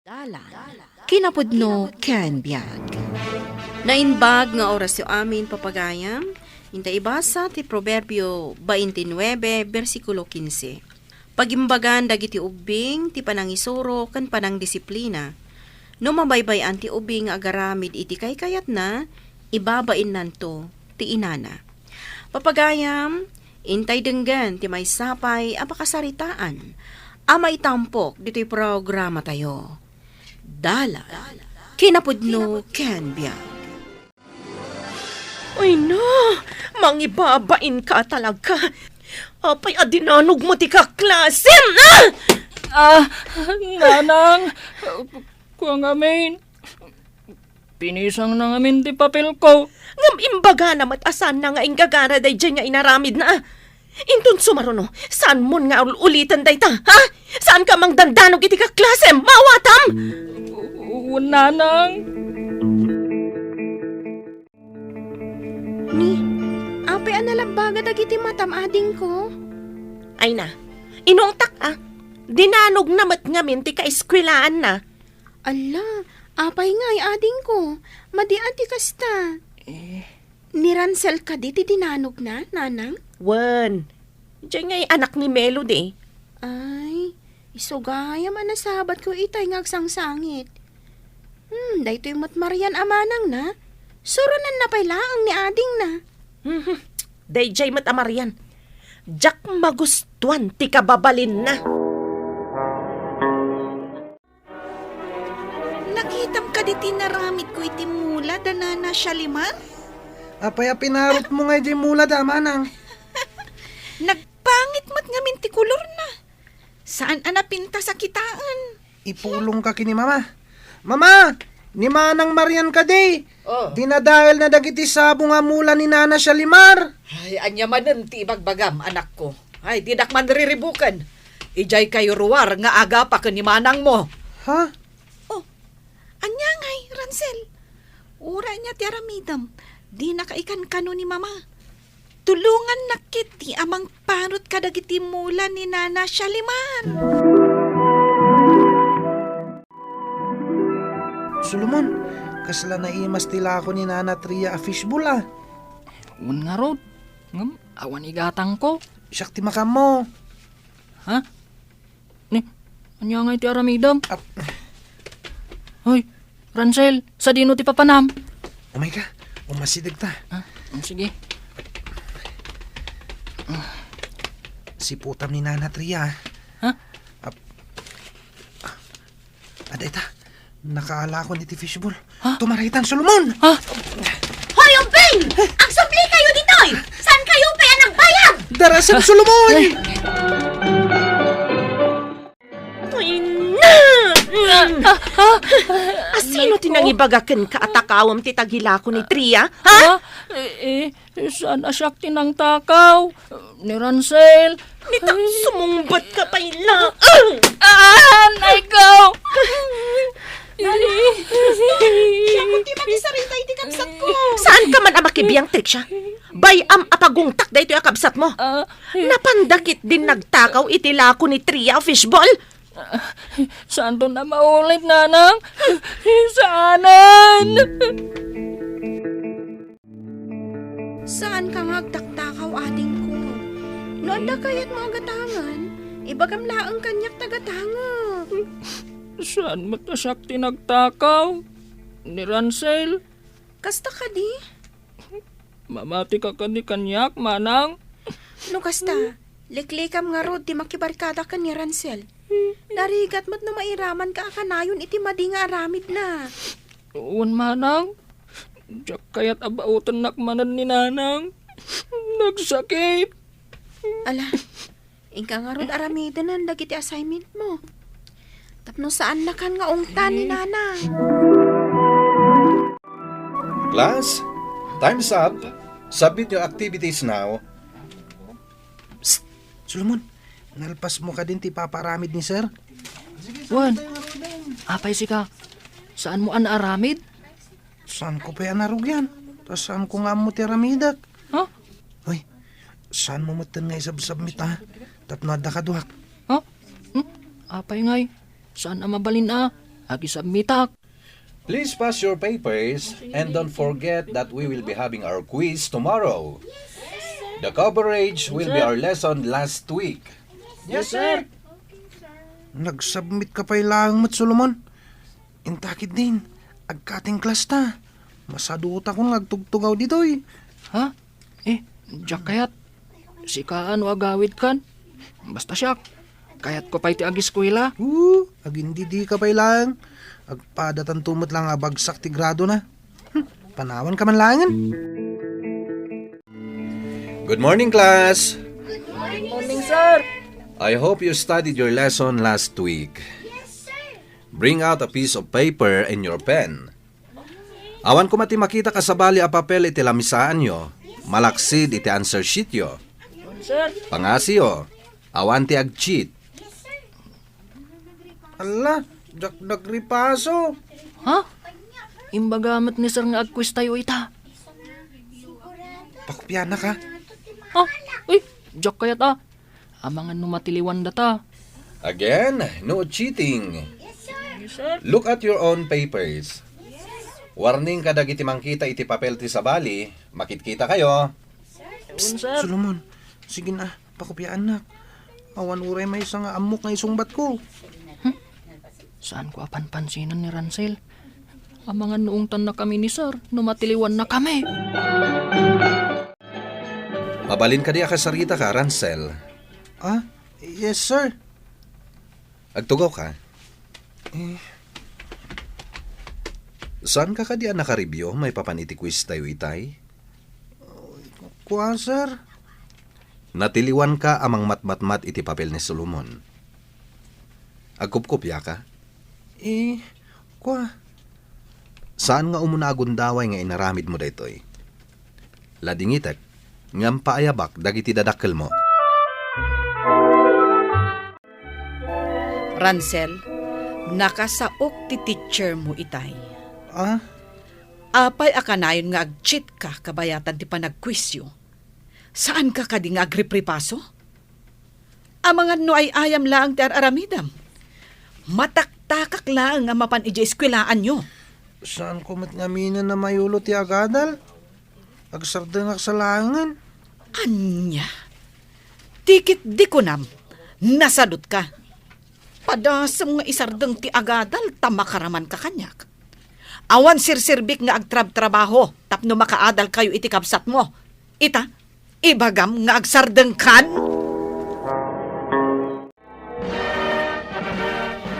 Dalan, kinapudno ken biag. Nainbag nga oras yo amin papagayam, inta ibasa ti Proverbio 29, versikulo 15. Pagimbagan dagiti ubing, ti panangisuro, kan panangdisiplina. No mabaybayan ti ubing nga agaramid iti kaykayat na, ibabain nanto ti inana. Papagayam, intay denggan ti may sapay apakasaritaan, amay tampok dito'y programa tayo. Dalan, kinapudno ken biag. Ay na, mangibabain ka talaga. Apay adinanog mo ti kaklasim na! Nanang, kuha ngamin. Pinisang na ngamin ti papel ko. Ngam imbaga na matasan na nga ingagara day dyan nga inaramid na. Intun sumaruno, saan mo nga ulitan day ta, ha? Saan ka mang dandanog iti kaklasim, mawatam? Nanang. Ni, apay analambaga dagiti matam ading ko. Ay na, inungtak dinanog namat ngamin ti kaeskwelaan na. Ala, apay nga'y ading ko. Madian ti kasta. Ni Ransel ka di ti dinanog na, nanang? Wan, dyan nga'y anak ni Melody. Ay, isugaya man nasabat ko itay ngagsangsangit. Dahito yung matmarian amanang na. Suranan na pailaang ni ading na. Dayjay matamarian. Jak magustuhan ti kababalin na. Nakitam ka di tinaramid ko iti mula danana siya liman? Apay pinarot mo nga di mula da, manang. Nagpangit mat nga minti kulor na. Saan anapinta sa kitaan? Ipulong ka kini mama. Mama, ni Manang Marian ka di. Oh. Dinadahil na dagiti sabo nga mula ni Nana Shalimar. Ay, anya manen ti bagbagam, anak ko. Ay, didak man riribukan. Ijay kayo ruwar nga aga pa ni manang mo. Ha? Anya ngay, Ransel. Ura niya ti aramidam. Di nakaikan kano ni mama. Tulungan nakit ti amang parot kadagiti mula ni Nana Shalimar. Solomon, kasla na imas tila ako ni Nana Tria a fishbowl ah. Un nga rod. Ngam, awan igatang ko. Siyak ti makam mo. Ha? Ni, anya nga iti aramidam. Ap, Hoy, Ransel, sa dino ti papanam. umay ka, umasidig ta. Sige. Si putam ni Nana Tria. Ha? Aday ta, nakaala ko ni ti fishbowl. Ha? Tumaritan, Solomon! Ha? Hoy, Umping! Ang supli kayo ditoy! Saan kayo pa yan nagbayad? Darasan, Solomon! Ay na! Asino tinangibagaken ka atakawam ti tagila ko ni Tria? Ha? Saan asyak tinang takaw? Ni Ransel. Nita, sumungbat ka pa ila. Nay ko! Kunti magisarintay ti kapsat ko. Saan ka man amakibiyang trik siya? Bayam apagungtak da ito yung kabsat mo. Napandakit din nagtakaw itilako ni Tria fishball. Saan doon na maulit, nanang? Saanan? Saan ka ngagtaktakaw ading ko? No anda kayat mga gatangan, ibagam laang kanyak tagatanga. Saan matasyak tinagtakaw? Ni Ransel? Kasta ka di? Mamati ka ni kanyak, manang? No kasta, liklikam nga rod di makibarkada ka ni Ransel. Narigat mo't na mairaman ka akanayon iti madi nga aramid na. Uwan, manang? Diyak kaya't abautan nakmanan ni nanang. Nagsakit. Ala, ingka nga rod aramidan ang dagiti assignment mo. Tapno saan na kan nga ungtan ni nanang? Class, time's up. Submit your activities now. Solomon, nalpas mo ka din ti paparamid ni sir. Wan, apay si ka. Saan mo anaaramid? Saan ko pa yan narugyan? Tas saan ko nga mo ti ramidak? Ha? Hoy, saan mo matan nga isabsabmit ha? Tapno adda ka duhak. Ha? Apay ngay. Saan ang mabalin Agi-submitak. Please pass your papers and don't forget that we will be having our quiz tomorrow. The coverage will be our lesson last week. Yes, sir. Nag-submit ka pa ilang mat, Solomon. Intakid din. Agkating class ta. Masaduta ko nagtugtugaw dito eh. Ha? Diyak kayat. Sikaan o agawid kan. Basta siyak. Kayat ko pa iti ag-eskwela. Agindi di ka pa ilang. Agpadatan tumot lang abagsak ti grado na. Panawan ka man langan. Good morning, class. Morning, sir. I hope you studied your lesson last week. Bring out a piece of paper and your pen. Awan ko mati makita ka sa bali a papel iti lamisaan nyo. Malaksid iti answer sheet yo. Sir. Pangasyo. Awan ti ag-cheat. Ala, nagripaso. Ha? Imbagamat ni sir nga ag-quiz tayo ita. Pakupyan na ka. Ha? Diyak kayat Amangan numatiliwan data. Again, no cheating. Yes, sir. Look at your own papers. Warning kadag iti mangkita iti papel ti sabali, makitkita kayo. Sir. Solomon, sige na, pakupyaan na. Awan uray may isang amok na isungbat ko. Saan ko apan-pansinan ni Ransel? Amangan noong tan na kami ni sir, numatiliwan na kami. Mabalin ka di akasarita ka, Ransel. Ah, yes sir. Agtugaw ka. Saan ka kadian nakaribyo? May papaniti quiz tayo itay? Kuha sir. Natiliwan ka amang matmatmat iti papel ni Solomon. Agkupkupya ka? Kuha. Saan nga umuna agundaway nga inaramid mo daytoy? Ladingitek, ngam paayabak dagiti dadakkel mo. Ransel, nakasaok ti teacher mo itay. Ah, Apay akanayon nga ag-cheat ka kabayatan ti panagkwisyo. Saan ka kadi nga agripripaso? Amangan no ay ayam laang ti aramidam. Mataktakak laang nga mapan iji eskwelaan nyo. saan ko matngaminan na mayulo ti agadal? Agsardang aksalangan. Anya, tikit di ko nam, nasadot ka. Padasam nga isardeng ti agadal, tamakaraman ka kanyak. Awan sirsirbik nga agtrab-trabaho, tapno makaadal kayo iti kapsat mo. Ita, ibagam nga agsardeng kan.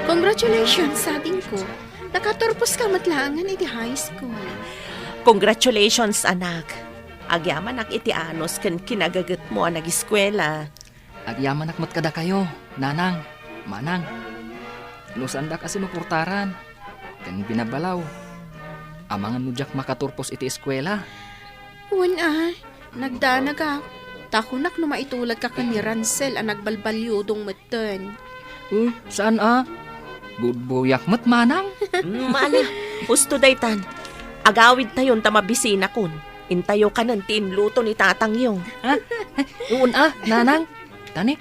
Congratulations, sabing ko. Nakaturpos ka matlangan iti high school. Congratulations, anak. Agyaman ak iti anos ken kinagagat mo ang nag-eskwela. Agyaman akmat kada kayo, nanang, manang. Ilusanda kasi mapurtaran. Kan binabalaw. Amangan mo jak makaturpos iti eskwela. Nagdanag ka. Takunak no maitulad ka ni Ransel ang nagbalbalyudong matan. Saan Good boy akmat, manang. Mala, husto daytan. Agawid tayon tamabisina kun. Intayo ka ng tinluto ni tatang yung. Uun nanang. Tani,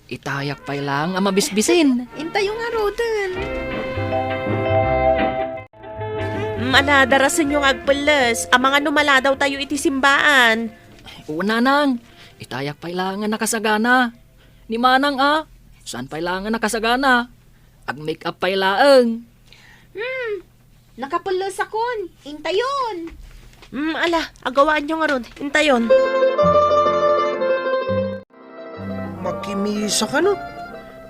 itayak pa lang ang mabisbisin. Intayo nga rodan. Manadarasan yung agpalas. Ang mga numala daw tayo iti simbaan. Uun, nanang. Itayak pa lang ang nakasagana. Ni manang Saan pa lang ang nakasagana? Ag-make up pa ilaang. Nakapulos akon. Intayon. Ala, agawaan nyo nga ron. Intayon. Makimisa ka no.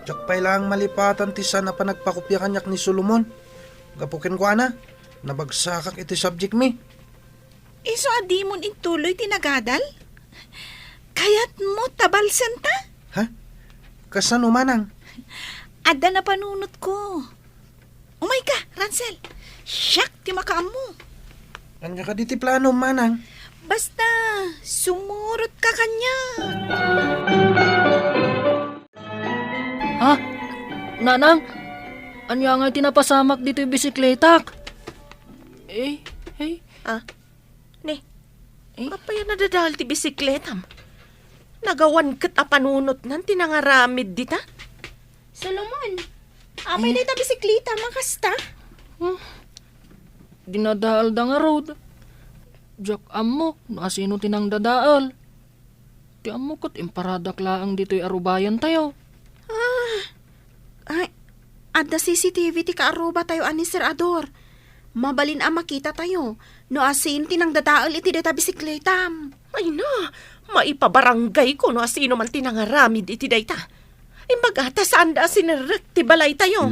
Diyak pa ilang malipatan ti sana pa nagpakupya kanyak ni Solomon. Gapukin ko ana. Nabagsakak iti subject mi. Iso adi mon intuloy tinagadal? Kayat mo tabalsen ta? Ha? Kasano manang? Ada na panunot ko. Umay ka, Ransel. Siyak ti makaam mo. Kanya ka diti plano manang. Basta, sumurot ka kanya. Nanang, anya nga tinapasamak dito yung bisikletak. Papaya nadadahal ti bisikletam. Nagawan kat apanunot nan tinangaramid dita. Solomon, amay na ita bisikleta, makasta. dinadaal da nga road. Jak amo, asino tinang dadaal. Ti amo kat imparadak laang dito'y arubayan tayo. Ay, adda CCTV ti kaaruba tayo ani Sir Ador. Mabalin ang makita tayo. No asin tinang dadaal iti data bisikletam. Ay na, maipabarangay ko no asino man tinangaramid iti dayta. Imbagata saan da sinirek ti balay tayo.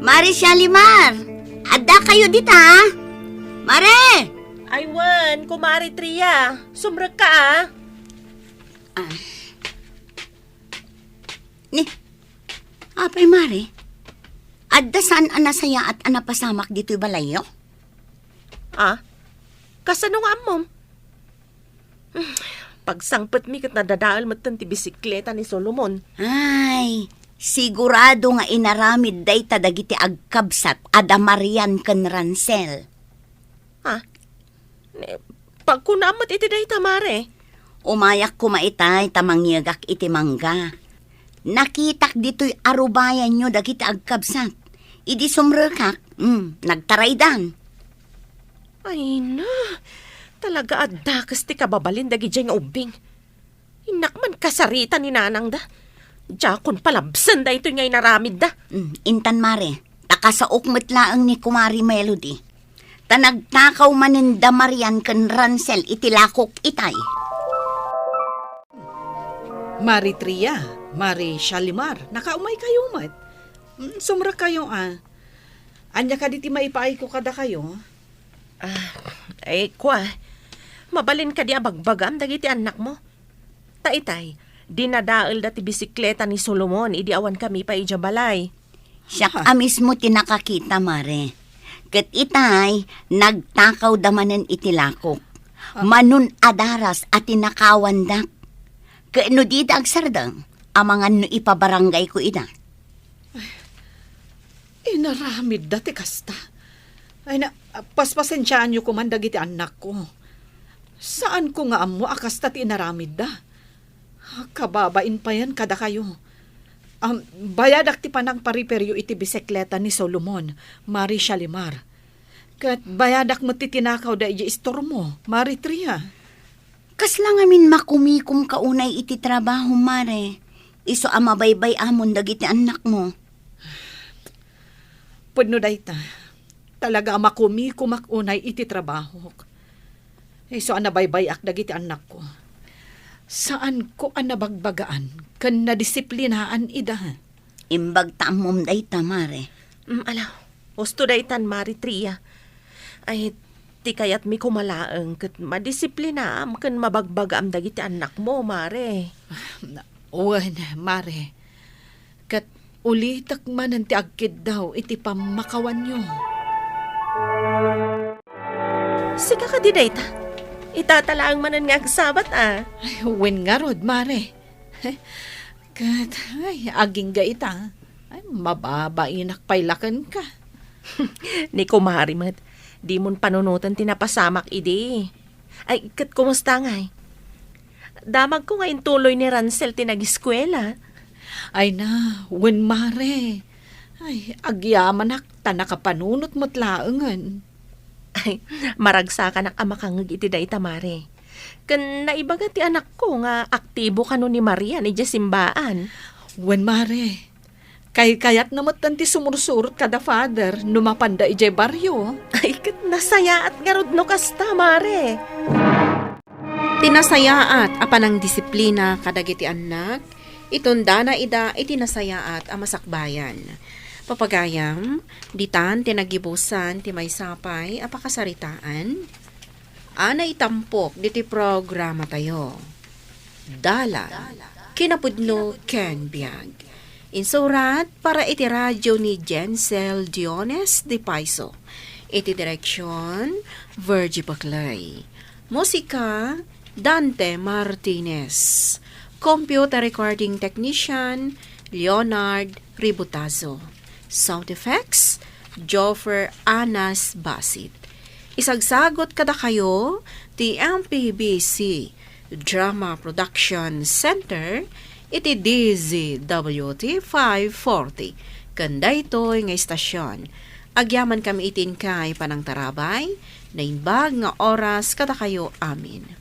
Mare Shalimar, adda kayo dita ha? Mare! Aywan, kumari Tria, sumrek ka ah. Ni, apay Mare, adda saan anasaya at anapasamak dito'y balayo? Ah, kasano nga mom? Pagsangpet mi kat nadadaal matan ti bisikleta ni Solomon. Ay, sigurado nga inaramid day dagiti agkabsat adamarian ken Ransel. Ha? Pagkunamot iti day tamare. Umayak kumaitay tamangyagak iti mangga. Nakitak dito'y arubayan nyo dagiti agkabsat. Idi sumrekak, nagtaraydan. Ay na, talaga adda kas ti kababalin dagi dyan nga ubing. Inak man kasarita ni nanang da. Jakon palabsan da ito ngay naramid da. Intan Mare, takasaok matlaang ni Kumari Melody. Tanagtakaw maninda Marian ken Ransel itilakok itay. Mari Tria, Mari Shalimar, nakaumay kayo mat. Sumra kayo Anya ka diti maipaay ko kada kayo. Ay, kwa. Mabalin ka di abagbagam dagiti anak mo. Taitay, dinadaal dati bisikleta ni Solomon, idi awan kami pa ijabalay. Siyak mismo tinakakita, Mare. Ket itay, nagtakaw damanen itilakok. Manun adaras at tinakawandak. Kaano di agsardang, amangan no ipabarangay ko ina. Inaramid dati kasta. Ay na, paspasensyaan nyo kuman dagiti anak ko. Saan ko nga amo akasta ti inaramid da? Kababain pa yan kada kayo. Bayadak ti panang pariperyo iti bisikleta ni Solomon, Mari Shalimar. Kat bayadak mo ti tinakaw da iji istor mo, Mari Tria. Kaslang amin makumikum kaunay iti trabaho, Mare. Iso amabaybay amon dagiti anak mo. Pudno dayta, talaga makumikum unay iti trabaho. Iso anabaybayak dagiti anak ko. Saan ko anabagbagaan kan nadisiplinaan ida? Imbag tamom dayta, Mare. Alaw, husto daytan Mari Tria. Ay, ti kayat mi kumalaang kat madisiplina am kan mabagbagam dagiti anak mo, Mare. Uwan, Mare. Kat ulitak man ang tiagkid daw iti pamakawan nyo. Sika ka di dayta. Itatalaang manan nga agsabat Ay, wen nga rod, Mare. Kat, aging gaita. Ay, mababainak pailakan ka. Ni kumari mat. Di mon panunutan tinapasamak idi. Ay, kat kumusta nga Damag ko nga intuloy ni Ransel tinag-eskwela. Ay na, wen Mare. Ay, agyaman ta nakapanunot mo't laengan. Ay, maragsakan ang amakangag iti dayta, Mare. Kan naibaga ti anak ko nga aktibo kano ni Maria ni Jesimbaan. Wen Mare, kayat namatan ti sumursurot kada father numapanda ijay baryo. Ay, kat nasaya at garod no kasta, Mare. Tinasayaat apanang disiplina kadagiti anak, itunda na ida itinasayaat a masakbayan. Papagayam, ditan tinagibusan ti may sapay apakasaritaan, ana itampok diti programa tayo. Dala, kinapudno Ken Biag. Insurat para iti radyo ni Jensel Diones de Paiso. Iti direksyon, Virgie Baclay. Musika, Dante Martinez. Computer recording technician, Leonard Ributazo. Sound effects, Joffer Anas Basit. Isagsagot kada kayo, ti MPBC Drama Production Center, iti DZWT 540. Kanda ito'y nga istasyon. Agyaman kami itin kay panang tarabay, na inbag nga oras kada kayo amin.